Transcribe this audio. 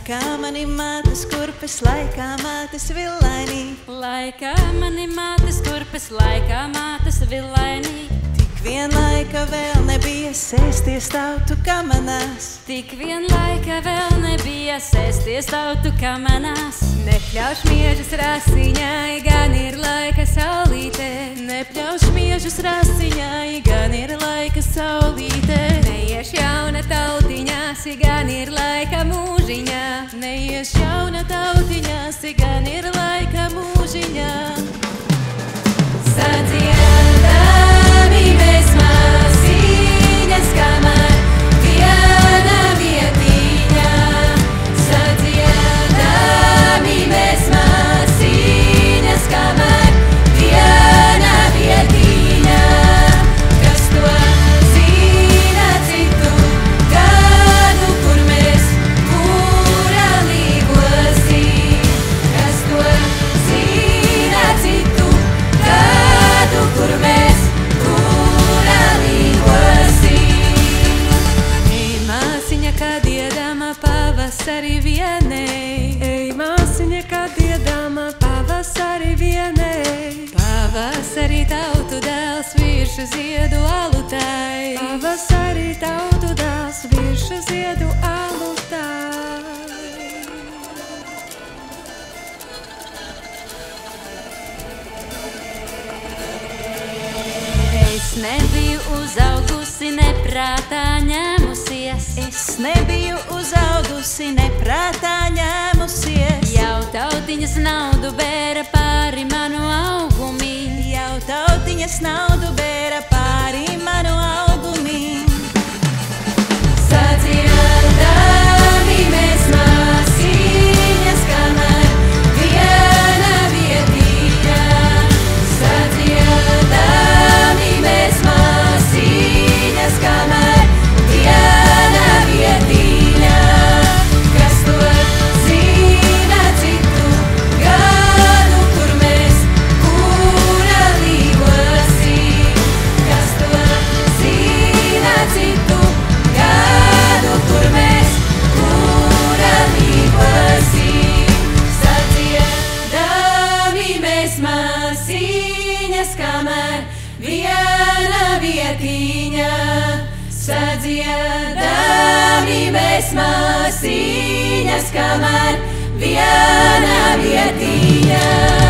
Laikā mani mātes kurpes, laikā mātes villainī. Laikā mani mātes kurpes, laikā mātes villainī. Tik vien laika vēl nebija sēsties tautu kamanās. Tik vien laika vēl nebija sēsties tautu kamanās. Nepļauš miežus rasiņai, gan ir laika saulītē. Nepļauš miežus rasiņai, gan ir laika saulītē. Neieš jauna tautiņās, gan ir laika mūžiņā. Neieš jauna tautiņās, gan ir laika mūžiņā. Sadziedami mēs māsīņas, kamēr viena vietiņā. Sadziedami mēs māsīņas, kamēr viena vietiņā. Kas to zina citu gadu, kur mēs kura līgosi. Kas to zina citu gadu, kur mēs kura līgosi. Ej, māsiņa, kad iedama pavasari vienei. Ej, māsiņa, kad iedama pavasari vienei. Pavasarī tautu dēls viršu ziedu alutai. Pavasarī tautu dēls viršu ziedu alutai. Es nebiju uzaugusi, neprātā ņēmusies. Es nebiju uzaugusi, neprātā ņēmusies. Jau tautiņas naudu bēra pāri manu augumī. Jau tautiņas naudu bēra pāri manu augumī. Sadziedami mēs māsīņas, kamēr viena vietiņā. Sadziedami mēs māsīņas, kamēr viena vietiņā. Kas to zina citu gadu, kur mēs kura līgosi. Kas to zina citu gadu, kur mēs kura līgosi. Sadziedami mēs māsīņas, kamēr viena vietiņā. Sadziedami mēs māsīņas, kamēr viena vietiņā.